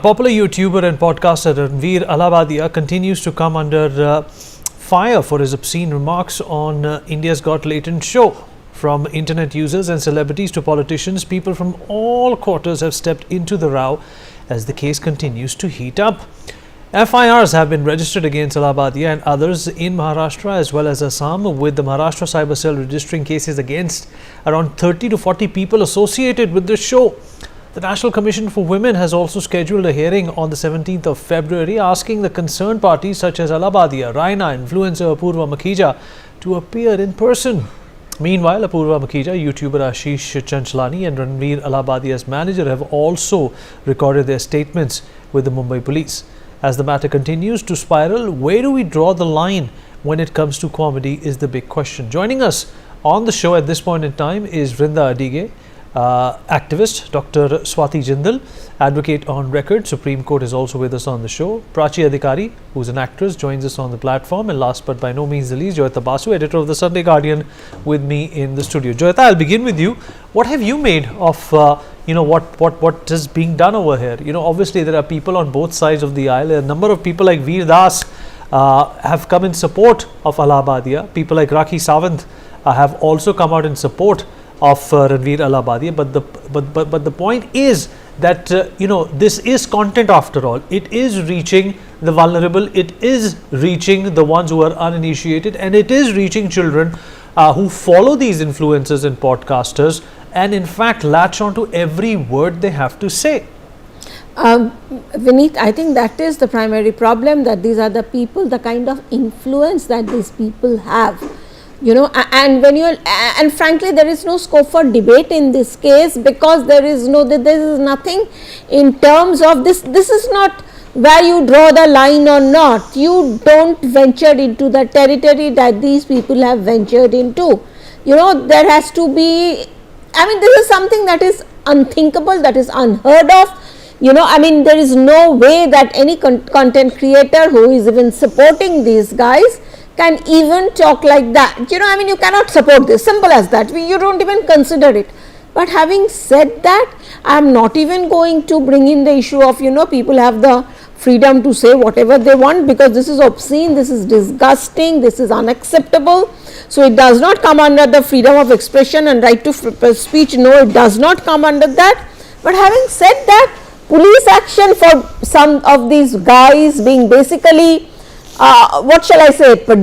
Popular YouTuber and podcaster Ranveer Allahbadia continues to come under fire for his obscene remarks on India's Got Latent show. From internet users and celebrities to politicians, people from all quarters have stepped into the row as the case continues to heat up. FIRs have been registered against Allahbadia and others in Maharashtra as well as Assam, with the Maharashtra Cyber Cell registering cases against around 30 to 40 people associated with the show. The National Commission for Women has also scheduled a hearing on the 17th of February asking the concerned parties such as Allahbadia, Raina, influencer Apurva Makhija to appear in person. Meanwhile, Apurva Makhija, YouTuber Ashish Chanchlani and Ranveer Allahbadia's manager have also recorded their statements with the Mumbai police. As the matter continues to spiral, where do we draw the line when it comes to comedy is the big question. Joining us on the show at this point in time is Vrinda Adige, activist, Dr. Swati Jindal, advocate on record, Supreme Court is also with us on the show. Prachi Adhikari, who's an actress, joins us on the platform. And last but by no means the least, Joyita Basu, editor of the Sunday Guardian, with me in the studio. Joyita, I'll begin with you. What have you made of what is being done over here? Obviously there are people on both sides of the aisle. A number of people like Veer Das have come in support of Allahbadia. People like Rakhi Sawant have also come out in support of Ranveer Allahbadia, but the point is that this is content after all. It is reaching the vulnerable, it is reaching the ones who are uninitiated, and it is reaching children who follow these influencers and podcasters and in fact latch on to every word they have to say. Vineet, I think that is the primary problem, that these are the people, the kind of influence that these people have. And frankly there is no scope for debate in this case, because there is nothing in terms of this is not where you draw the line or not. You don't venture into the territory that these people have ventured into. There has to be, this is something that is unthinkable, that is unheard of. There is no way that any content creator who is even supporting these guys can even talk like that. You cannot support this, simple as that. You don't even consider it. But having said that, I am not even going to bring in the issue of, people have the freedom to say whatever they want, because this is obscene, this is disgusting, this is unacceptable. So it does not come under the freedom of expression and right to speech. No, it does not come under that. But having said that, police action for some of these guys being basically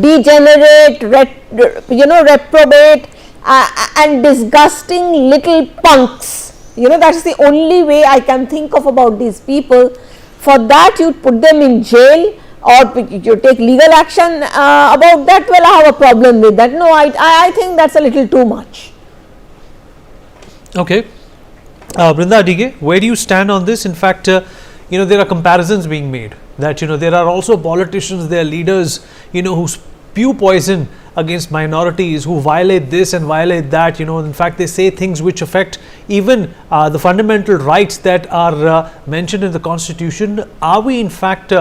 degenerate, reprobate and disgusting little punks. That's the only way I can think of about these people. For that you put them in jail or you take legal action about that. Well, I have a problem with that. No, I think that's a little too much. Okay. Vrinda Adige, where do you stand on this? In fact, there are comparisons being made that there are also politicians, there are leaders who spew poison against minorities, who violate this and violate that. In fact they say things which affect even the fundamental rights that are mentioned in the Constitution. Are we in fact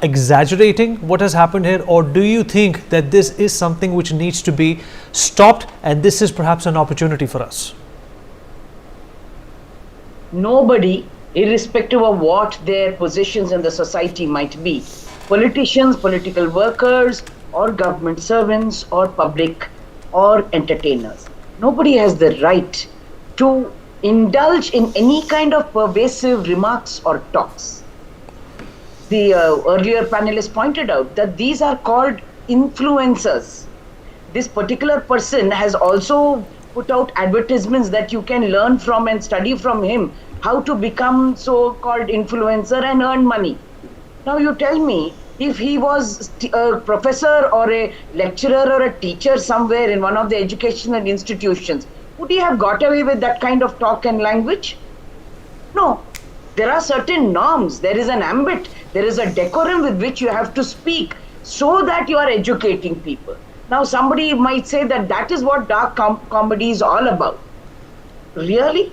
exaggerating what has happened here, or do you think that this is something which needs to be stopped and this is perhaps an opportunity for us? Nobody, irrespective of what their positions in the society might be, politicians, political workers, or government servants, or public, or entertainers, nobody has the right to indulge in any kind of pervasive remarks or talks. The earlier panelist pointed out that these are called influencers. This particular person has also put out advertisements that you can learn from and study from him how to become so-called influencer and earn money. Now you tell me, if he was a professor or a lecturer or a teacher somewhere in one of the educational institutions, would he have got away with that kind of talk and language? No. There are certain norms, there is an ambit, there is a decorum with which you have to speak so that you are educating people. Now somebody might say that that is what dark comedy is all about. Really?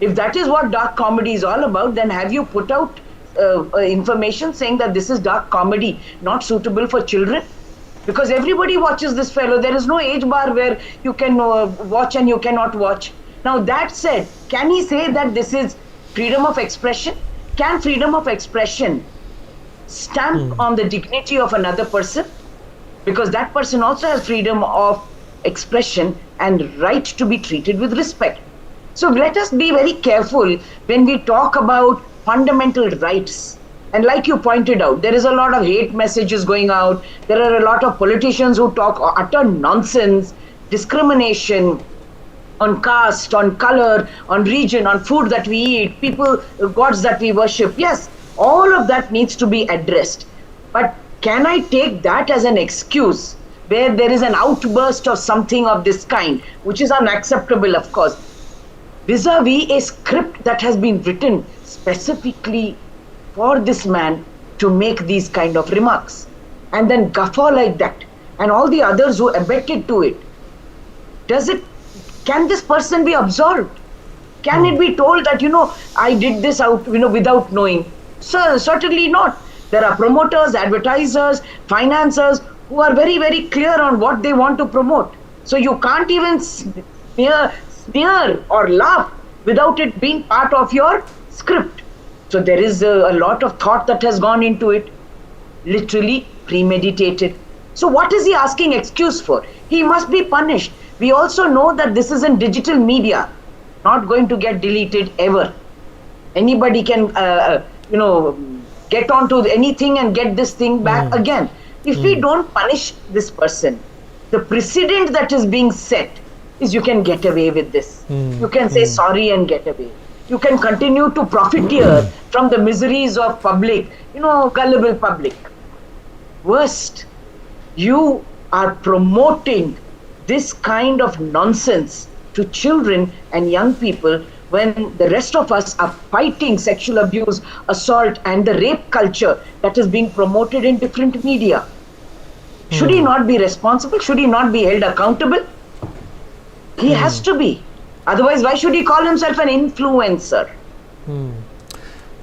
If that is what dark comedy is all about, then have you put out information saying that this is dark comedy, not suitable for children? Because everybody watches this fellow. There is no age bar where you can watch and you cannot watch. Now that said, can he say that this is freedom of expression? can freedom of expression stamp on the dignity of another person? Because that person also has freedom of expression and right to be treated with respect. So let us be very careful when we talk about fundamental rights. And like you pointed out, there is a lot of hate messages going out. There are a lot of politicians who talk utter nonsense, discrimination on caste, on color, on region, on food that we eat, people, gods that we worship. Yes, all of that needs to be addressed. But can I take that as an excuse where there is an outburst of something of this kind, which is unacceptable, of course, vis-a-vis a script that has been written specifically for this man to make these kind of remarks, and then guffaw like that, and all the others who abetted to it? Can this person be absolved? Can it be told that, I did this out, without knowing? Sir, certainly not. There are promoters, advertisers, financiers who are very, very clear on what they want to promote. So you can't even sneer or laugh without it being part of your script. So there is a lot of thought that has gone into it, literally premeditated. So what is he asking excuse for? He must be punished. We also know that this is in digital media, not going to get deleted ever. Anybody can, get onto anything and get this thing back again. If we don't punish this person, the precedent that is being set is you can get away with this. You can say sorry and get away. You can continue to profiteer from the miseries of public, gullible public. Worst, you are promoting this kind of nonsense to children and young people when the rest of us are fighting sexual abuse, assault, and the rape culture that is being promoted in different media. Should he not be responsible? Should he not be held accountable? He has to be. Otherwise, why should he call himself an influencer?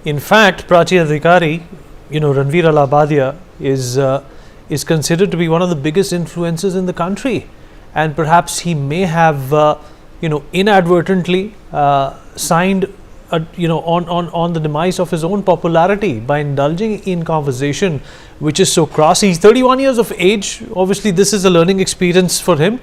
In fact, Prachi Adhikari, Ranveer Allahbadia is considered to be one of the biggest influencers in the country, and perhaps he may have, inadvertently signed, on the demise of his own popularity by indulging in conversation which is so cross. He's 31 years of age. Obviously, this is a learning experience for him,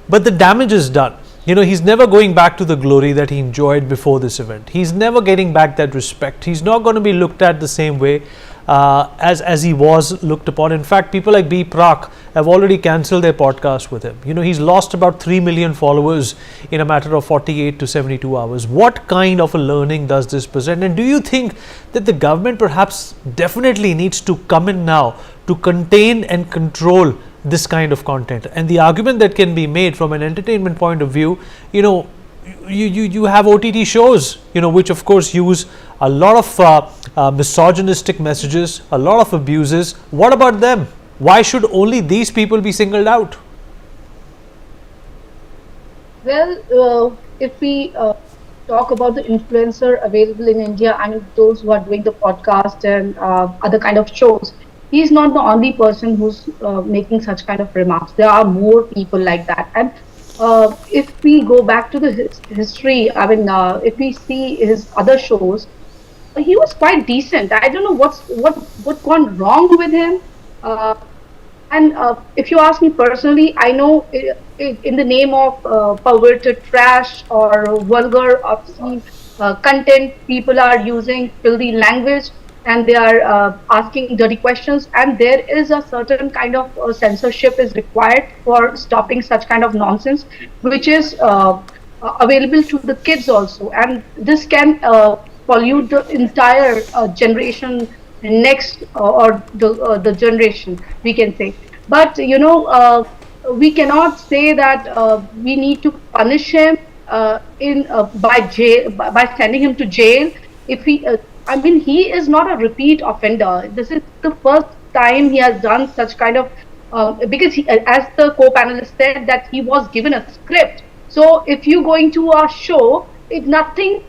but the damage is done. He's never going back to the glory that he enjoyed before this event. He's never getting back that respect. He's not going to be looked at the same way as he was looked upon. In fact, people like B. Prak have already cancelled their podcast with him. He's lost about 3 million followers in a matter of 48 to 72 hours. What kind of a learning does this present? And do you think that the government perhaps definitely needs to come in now to contain and control this kind of content? And the argument that can be made from an entertainment point of view, you have OTT shows, which of course use a lot of misogynistic messages, a lot of abuses. What about them? Why should only these people be singled out? Well, if we talk about the influencer available in India, I mean, those who are doing the podcast and other kind of shows, he's not the only person who's making such kind of remarks. There are more people like that. And if we go back to the history, I mean, if we see his other shows, he was quite decent. I don't know what gone wrong with him. And if you ask me personally, I know in the name of perverted trash or vulgar, obscene content, people are using filthy language and they are asking dirty questions, and there is a certain kind of censorship is required for stopping such kind of nonsense, which is available to the kids also, and this can pollute the entire generation next or the generation, we can say. But we cannot say that we need to punish him by sending him to jail. If he I mean, he is not a repeat offender. This is the first time he has done such kind of, because he, as the co-panelist said, that he was given a script. So if you go into a show, nothing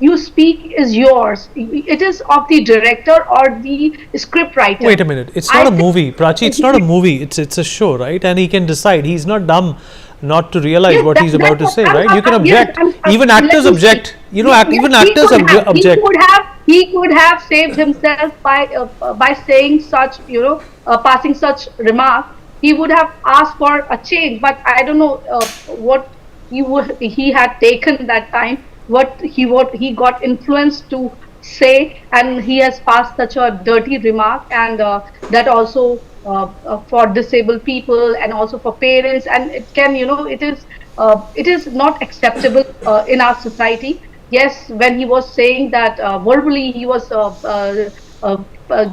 you speak is yours. It is of the director or the script writer. Wait a minute. It's not a movie, Prachi. It's not a movie. It's a show, right? And he can decide. He's not dumb not to realize what he's about to say, right? You can object. Even actors object. Even actors object. He could have saved himself by saying such, passing such remark. He would have asked for a change, but I don't know what he had taken that time, what he got influenced to say, and he has passed such a dirty remark, and that also for disabled people and also for parents, and it can, it is not acceptable in our society. Yes, when he was saying that verbally, he was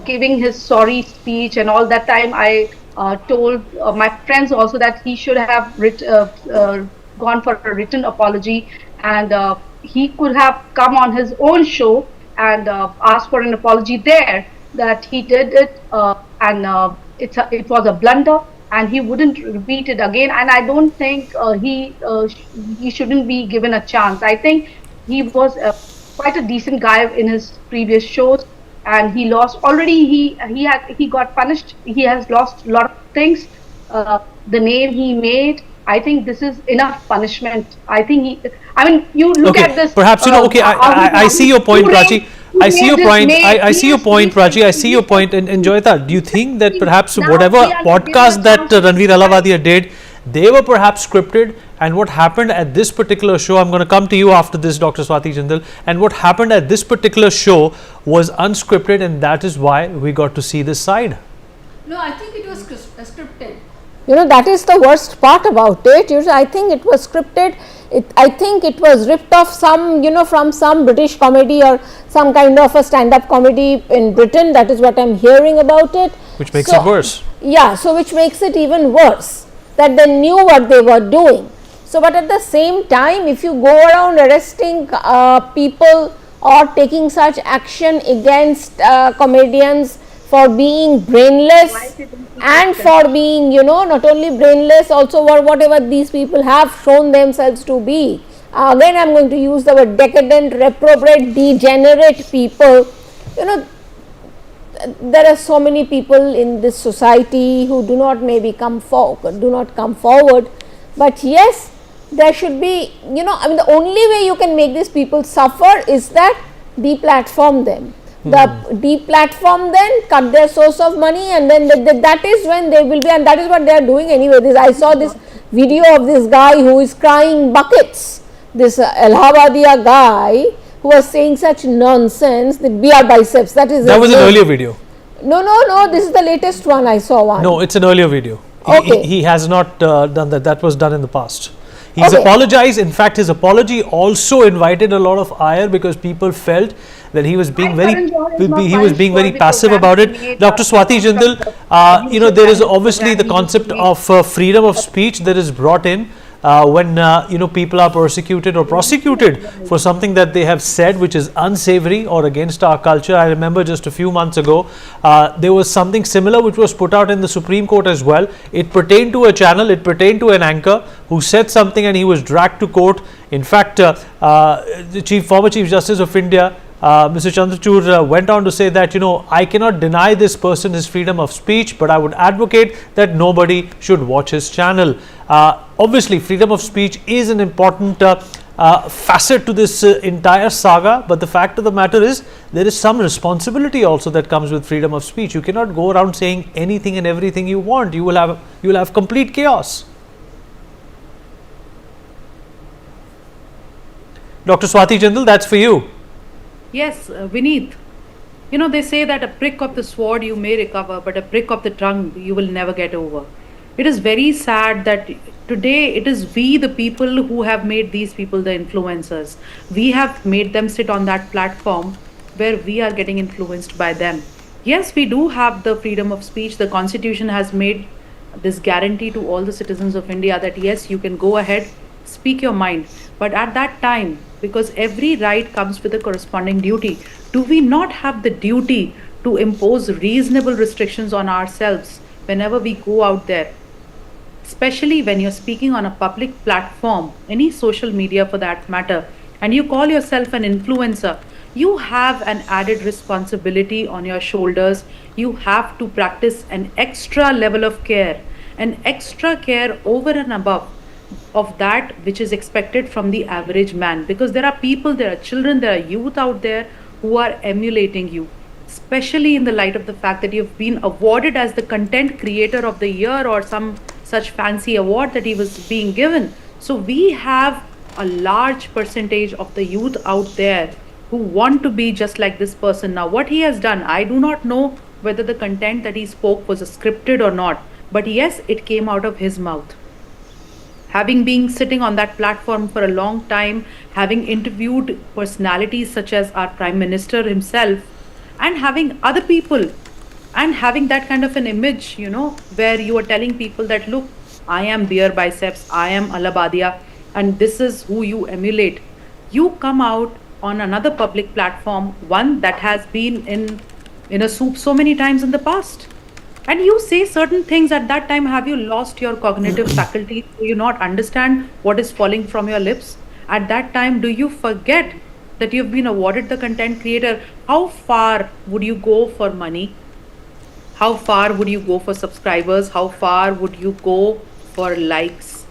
giving his sorry speech and all that time, I told my friends also that he should have gone for a written apology, and he could have come on his own show and asked for an apology there, that he did it and it was a blunder, and he wouldn't repeat it again. And I don't think he shouldn't be given a chance. I think he was quite a decent guy in his previous shows, and he lost already. He got punished. He has lost a lot of things. The name he made. I think this is enough punishment. I think I mean, you look at this. Perhaps okay. I see your point, Prachi. I see your point. I see your point, Prachi. I see your point. And Joyita, do you think that perhaps whatever podcast that Ranveer Allahbadia did, they were perhaps scripted, and what happened at this particular show, I'm going to come to you after this, Dr. Swati Jindal, and what happened at this particular show was unscripted, and that is why we got to see this side? No, I think it was scripted. That is the worst part about it. I think it was scripted. I think it was ripped off from some British comedy or some kind of a stand-up comedy in Britain. That is what I'm hearing about it. Which makes it worse. Yeah, so which makes it even worse, that they knew what they were doing. So, but at the same time, if you go around arresting people or taking such action against comedians for being brainless and for being, not only brainless, also whatever these people have shown themselves to be. Again, I'm going to use the word decadent, reprobate, degenerate people. There are so many people in this society who do not maybe come forward, but yes, there should be, the only way you can make these people suffer is that deplatform them. Deplatform them, cut their source of money, and then that is when they will be, and that is what they are doing anyway. I saw this video of this guy who is crying buckets, this Allahbadia guy who was saying such nonsense, that BR biceps, that was an earlier video. No, this is the latest one. I saw one. No, it's an earlier video. Okay. He has not done that. That was done in the past. He's apologized. In fact, his apology also invited a lot of ire because people felt that he was being very passive about it. Dr. Swati Jindal, there is obviously the concept of freedom of speech that is brought in when people are persecuted or prosecuted for something that they have said which is unsavory or against our culture. I remember just a few months ago there was something similar which was put out in the Supreme Court as well. It pertained to a channel, it pertained to an anchor who said something, and he was dragged to court. In fact, the former Chief Justice of India, Mr. Chandrachud, went on to say that, I cannot deny this person his freedom of speech, but I would advocate that nobody should watch his channel. Obviously, freedom of speech is an important facet to this entire saga, but the fact of the matter is there is some responsibility also that comes with freedom of speech. You cannot go around saying anything and everything you want. You will have complete chaos. Dr. Swati Jindal, that's for you. Yes, Vineet. They say that a prick of the sword you may recover, but a prick of the tongue you will never get over. It is very sad that today it is we, the people, who have made these people the influencers. We have made them sit on that platform where we are getting influenced by them. Yes, we do have the freedom of speech. The Constitution has made this guarantee to all the citizens of India that yes, you can go ahead, speak your mind. But at that time, because every right comes with a corresponding duty, do we not have the duty to impose reasonable restrictions on ourselves whenever we go out there? Especially when you're speaking on a public platform, any social media for that matter, and you call yourself an influencer, you have an added responsibility on your shoulders. You have to practice an extra level of care, an extra care over and above of that which is expected from the average man, because there are people, there are children, there are youth out there who are emulating you, especially in the light of the fact that you've been awarded as the content creator of the year or some such fancy award that he was being given. So we have a large percentage of the youth out there who want to be just like this person. Now, what he has done, I do not know whether the content that he spoke was scripted or not, but yes, it came out of his mouth. Having been sitting on that platform for a long time, having interviewed personalities such as our Prime Minister himself, and having other people, and having that kind of an image, where you are telling people that, look, I am Beer Biceps, I am Allahbadia, and this is who you emulate. You come out on another public platform, one that has been in a soup so many times in the past, and you say certain things at that time. Have you lost your cognitive faculty? Do you not understand what is falling from your lips at that time? Do you forget that you've been awarded the content creator? How far would you go for money? How far would you go for subscribers? How far would you go for likes?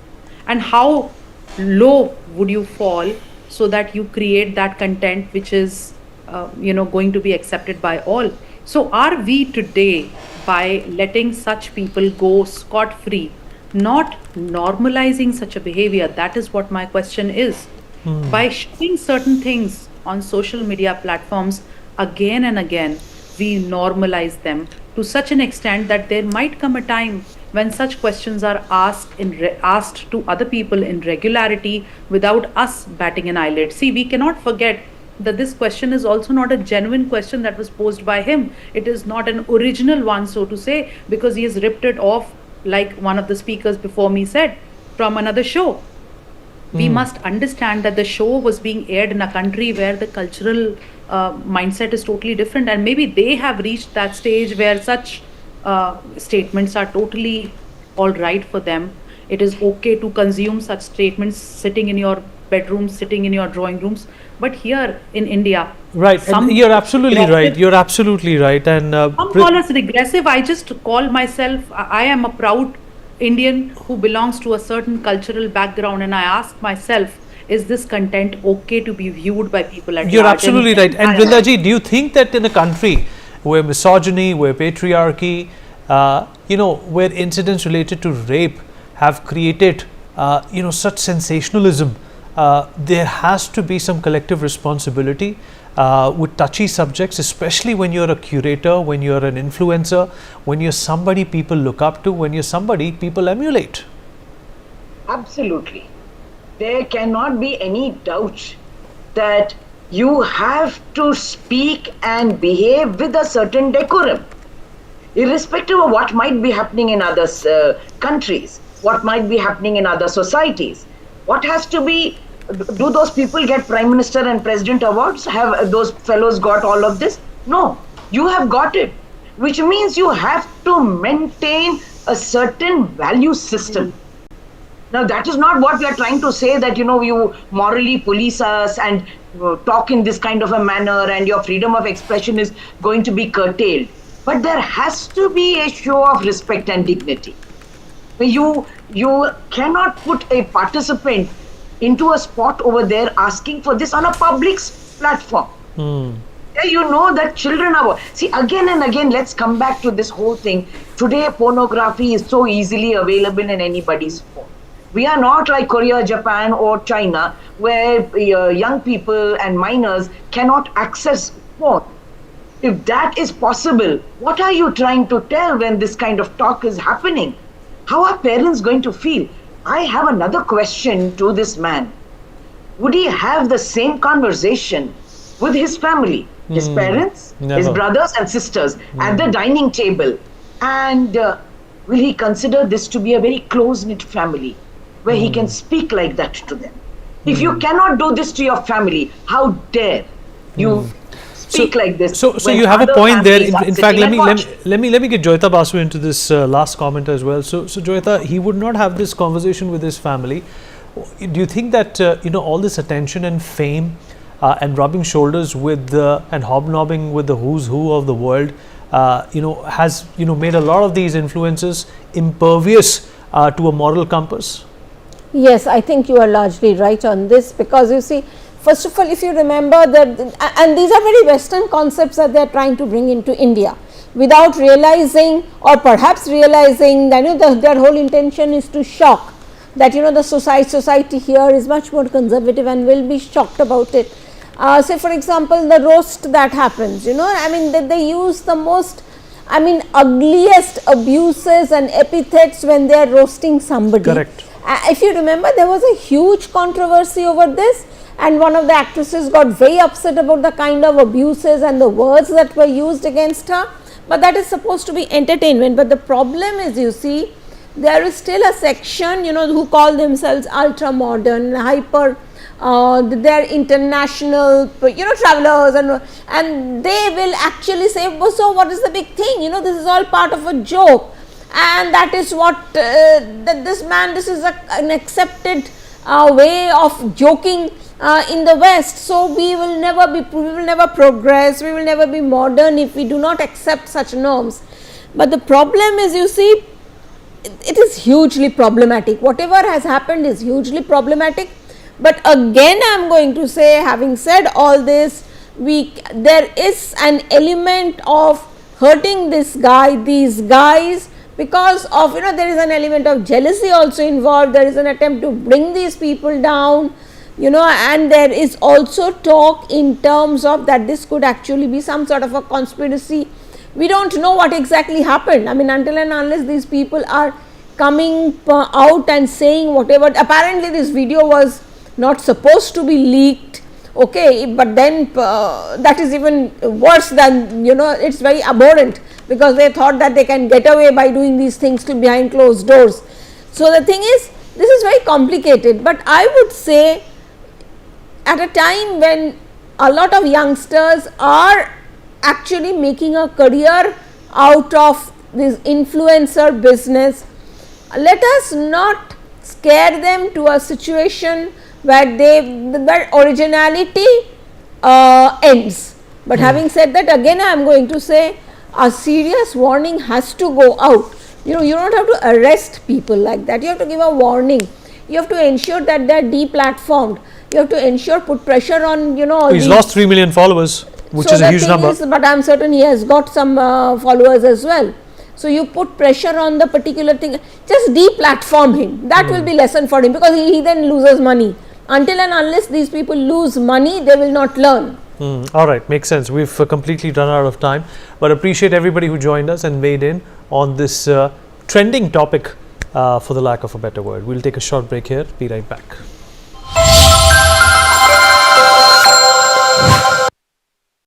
And how low would you fall so that you create that content which is going to be accepted by all? So are we today, by letting such people go scot free, not normalizing such a behavior? That is what my question is. By showing certain things on social media platforms again and again, we normalize them to such an extent that there might come a time when such questions are asked to other people in regularity without us batting an eyelid. See, we cannot forget that this question is also not a genuine question that was posed by him. It is not an original one, so to say, because he has ripped it off, like one of the speakers before me said, from another show. We must understand that the show was being aired in a country where the cultural mindset is totally different, and maybe they have reached that stage where such statements are totally all right for them. It is okay to consume such statements sitting in your bedrooms, sitting in your drawing rooms. But here in India, right, and you're absolutely right. You're absolutely right. And some call us regressive. I just call myself, I am a proud Indian who belongs to a certain cultural background, and I ask myself, is this content okay to be viewed by people at large? You're absolutely right. And Vrindaji, do you think that in a country where misogyny, where patriarchy, where incidents related to rape have created, such sensationalism, there has to be some collective responsibility with touchy subjects, especially when you're a curator, when you're an influencer, when you're somebody people look up to, when you're somebody people emulate. Absolutely. There cannot be any doubt that you have to speak and behave with a certain decorum, irrespective of what might be happening in other countries, what might be happening in other societies. What has to be, do those people get Prime Minister and President awards? Have those fellows got all of this? No, you have got it, which means you have to maintain a certain value system. Now, that is not what we are trying to say, that, you morally police us and talk in this kind of a manner and your freedom of expression is going to be curtailed. But there has to be a show of respect and dignity. You cannot put a participant into a spot over there asking for this on a public platform. You know that children are... See, again and again, let's come back to this whole thing. Today, pornography is so easily available in anybody's phone. We are not like Korea, Japan or China, where young people and minors cannot access porn. If that is possible, what are you trying to tell when this kind of talk is happening? How are parents going to feel? I have another question to this man. Would he have the same conversation with his family, his parents, his brothers and sisters at the dining table? And will he consider this to be a very close-knit family where he can speak like that to them? If you cannot do this to your family, how dare you speak like this? So you have a point there. In fact, let me get Joyita Basu into this last comment as well. So Joyita, he would not have this conversation with his family. Do you think that all this attention and fame and rubbing shoulders with and hobnobbing with the who's who of the world, has made a lot of these influences impervious to a moral compass? Yes, I think you are largely right on this, because you see, First of all, if you remember that, and these are very Western concepts that they are trying to bring into India, without realizing, or perhaps realizing that their whole intention is to shock, that the society here is much more conservative and will be shocked about it. Say for example, the roast that happens, they use the most, ugliest abuses and epithets when they are roasting somebody. Correct. If you remember, there was a huge controversy over this, and one of the actresses got very upset about the kind of abuses and the words that were used against her. But that is supposed to be entertainment. But the problem is, you see, there is still a section, who call themselves ultra modern, hyper, they are international, travelers, and they will actually say, well, so what is the big thing? This is all part of a joke, and that is what this is an accepted way of joking in the West. So we will never progress, we will never be modern if we do not accept such norms. But the problem is, you see, it is hugely problematic. Whatever has happened is hugely problematic. But again, I am going to say, having said all this, there is an element of hurting these guys, because of, there is an element of jealousy also involved. There is an attempt to bring these people down, and there is also talk in terms of that this could actually be some sort of a conspiracy. We don't know what exactly happened. Until and unless these people are coming out and saying whatever. Apparently this video was not supposed to be leaked, okay, but then that is even worse than, it's very abhorrent, because they thought that they can get away by doing these things behind closed doors. So the thing is, this is very complicated, but I would say at a time when a lot of youngsters are actually making a career out of this influencer business, let us not scare them to a situation where their originality ends. But having said that, again I am going to say a serious warning has to go out. You don't have to arrest people like that. You have to give a warning. You have to ensure that they are deplatformed. You have to ensure, put pressure on, He's lost 3 million followers, which is a huge number. But I am certain he has got some followers as well. So you put pressure on the particular thing, just deplatform him. That will be lesson for him, because he then loses money. Until and unless these people lose money, they will not learn. All right, makes sense. We've completely run out of time, but appreciate everybody who joined us and weighed in on this trending topic, for the lack of a better word. We'll take a short break here. Be right back.